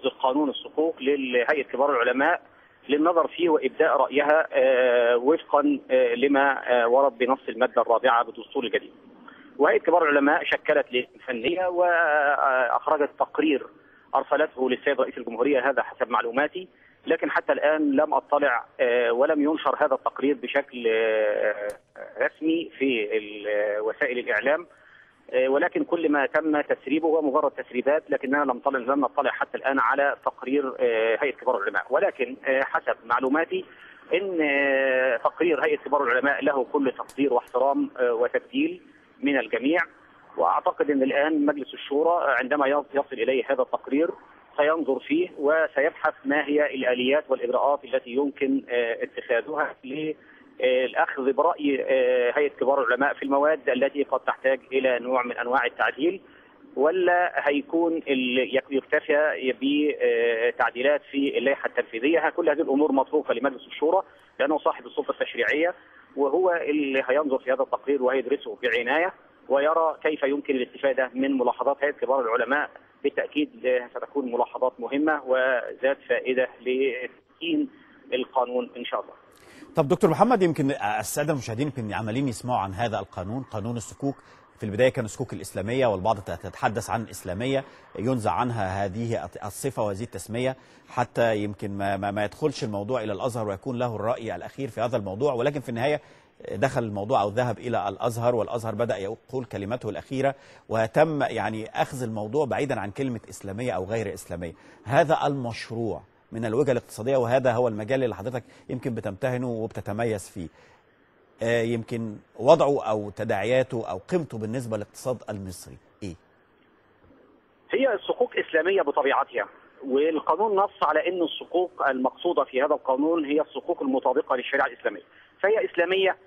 تصدر قانون الصكوك لهيئة كبار العلماء للنظر فيه وإبداء رأيها وفقا لما ورد بنص المادة الرابعة بالدستور الجديد. وهيئة كبار العلماء شكلت لجنة فنية وأخرجت تقرير أرسلته للسيد رئيس الجمهورية، هذا حسب معلوماتي، لكن حتى الآن لم أطلع ولم ينشر هذا التقرير بشكل رسمي في وسائل الإعلام، ولكن كل ما تم تسريبه هو مجرد تسريبات، لكننا لم نطلع حتى الآن على تقرير هيئة كبار العلماء. ولكن حسب معلوماتي إن تقرير هيئة كبار العلماء له كل تقدير واحترام وتبجيل من الجميع، وأعتقد أن الآن مجلس الشورى عندما يصل إليه هذا التقرير سينظر فيه وسيبحث ما هي الآليات والإجراءات التي يمكن اتخاذها للأخذ برأي هيئة كبار العلماء في المواد التي قد تحتاج إلى نوع من أنواع التعديل، ولا هيكون يكتفى بتعديلات في اللائحة التنفيذية. كل هذه الأمور مطروحة لمجلس الشورى لأنه صاحب السلطة التشريعية، وهو اللي هينظر في هذا التقرير وهيدرسه بعناية ويرى كيف يمكن الاستفادة من ملاحظات هيئة كبار العلماء. بالتأكيد ستكون ملاحظات مهمة وذات فائدة لتحسين القانون إن شاء الله. طب دكتور محمد، يمكن السادة المشاهدين يمكن عمالين يسمعوا عن هذا القانون، قانون الصكوك. في البداية كان الصكوك الإسلامية، والبعض تتحدث عن الإسلامية، ينزع عنها هذه الصفة وهذه التسمية حتى يمكن ما يدخلش الموضوع إلى الأزهر ويكون له الرأي الأخير في هذا الموضوع، ولكن في النهاية دخل الموضوع أو ذهب إلى الأزهر، والأزهر بدأ يقول كلمته الأخيرة، وتم يعني أخذ الموضوع بعيدا عن كلمة إسلامية أو غير إسلامية. هذا المشروع من الوجهة الاقتصادية، وهذا هو المجال اللي حضرتك يمكن بتمتهنه وبتتميز فيه، يمكن وضعه أو تداعياته أو قيمته بالنسبة للاقتصاد المصري إيه؟ هي الصكوك إسلامية بطبيعتها، والقانون نص على أن الصكوك المقصودة في هذا القانون هي الصكوك المطابقة للشريعة الإسلامية، فهي إسلامية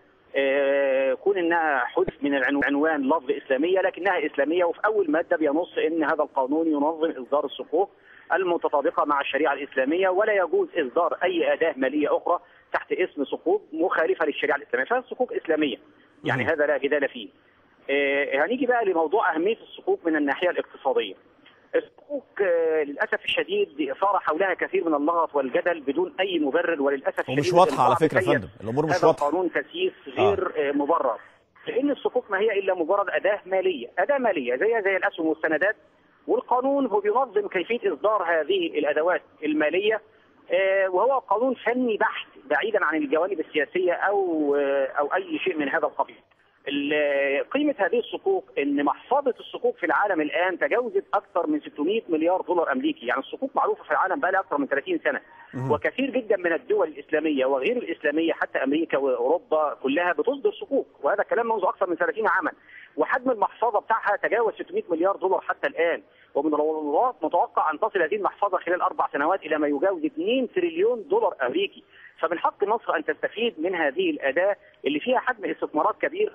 كون أنها حذف من العنوان لفظ إسلامية، لكنها إسلامية. وفي أول مادة بينص أن هذا القانون ينظم إصدار الصكوك المتطابقة مع الشريعة الإسلامية، ولا يجوز إصدار أي أداة مالية أخرى تحت اسم صكوك مخالفة للشريعة الإسلامية، فالصكوك إسلامية يعني هذا لا جدال فيه. هنيجي بقى لموضوع أهمية الصكوك من الناحية الاقتصادية. الصكوك للأسف الشديد صار حولها كثير من اللغط والجدل بدون أي مبرر، وللأسف الشديد ومش واضحة على فكرة يا فندم، الأمور مش واضحة. قانون تسييس غير مبرر، لأن الصكوك ما هي إلا مجرد أداة مالية زي الأسهم والسندات، والقانون هو بينظم كيفية إصدار هذه الأدوات المالية، وهو قانون فني بحت بعيدا عن الجوانب السياسية أو أي شيء من هذا القبيل. قيمة هذه الصكوك ان محفظة الصكوك في العالم الآن تجاوزت أكثر من 600 مليار دولار أمريكي، يعني الصكوك معروفة في العالم بقى لها أكثر من 30 سنة، وكثير جدا من الدول الإسلامية وغير الإسلامية حتى أمريكا وأوروبا كلها بتصدر صكوك، وهذا كلام منذ أكثر من 30 عاما، وحجم المحفظة بتاعها تجاوز 600 مليار دولار حتى الآن، ومن المتوقع متوقع أن تصل هذه المحفظة خلال 4 سنوات إلى ما يجاوز 2 تريليون دولار أمريكي. فمن حق مصر أن تستفيد من هذه الأداة اللي فيها حجم استثمارات كبير،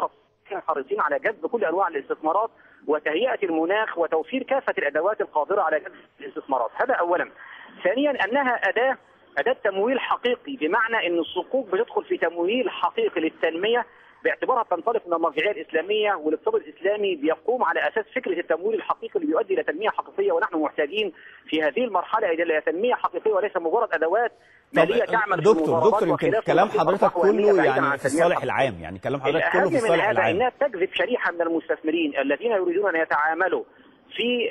حريصين على جذب كل أنواع الاستثمارات وتهيئة المناخ وتوفير كافة الأدوات القادرة على جذب الاستثمارات. هذا أولا. ثانيا أنها أداة تمويل حقيقي، بمعنى أن الصكوك بتدخل في تمويل حقيقي للتنمية باعتبارها تنطلق من المرجعية الإسلامية، والاقتصاد الإسلامي بيقوم على أساس فكرة التمويل الحقيقي اللي بيؤدي إلى تنمية حقيقية، ونحن محتاجين في هذه المرحلة إلى تنمية حقيقية وليس مجرد أدوات مالية تعمل. دكتور يمكن كلام حضرتك كله يعني في الصالح العام، يعني كلام حضرتك كله في الصالح العام. إنها تجذب شريحة من المستثمرين الذين يريدون أن يتعاملوا في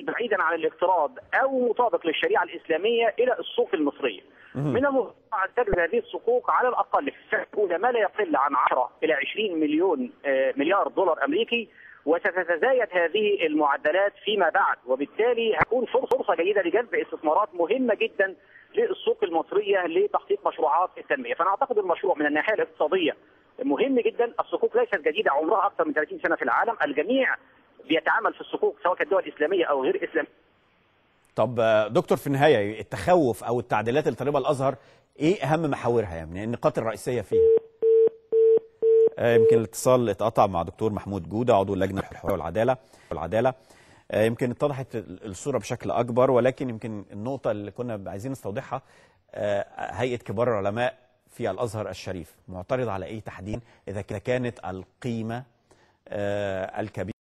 بعيدا عن الاقتراض أو مطابق للشريعة الإسلامية إلى السوق المصرية. من المستطاع أن تجذب هذه الصكوك على الأقل في السنة الأولى ما لا يقل عن 10 إلى 20 مليار دولار أمريكي، وستتزايد هذه المعدلات فيما بعد، وبالتالي هتكون فرصة جيدة لجذب استثمارات مهمة جدا للسوق المصرية لتحقيق مشروعات التنمية. فأنا أعتقد المشروع من الناحية الاقتصادية مهم جدا. الصكوك ليست جديدة، عمرها أكثر من 30 سنة في العالم، الجميع بيتعامل في الصكوك سواء كانت دول إسلامية أو غير إسلامية. طب دكتور، في النهاية التخوف أو التعديلات اللي طالبها الأزهر إيه أهم محاورها، يعني النقاط الرئيسية فيها؟ يمكن الاتصال اتقطع مع دكتور محمود جودة عضو اللجنة الحرية والعدالة. يمكن اتضحت الصورة بشكل أكبر، ولكن يمكن النقطة اللي كنا عايزين نستوضحها، هيئة كبار العلماء في الأزهر الشريف معترض على إيه تحديدا إذا كانت القيمة الكبيرة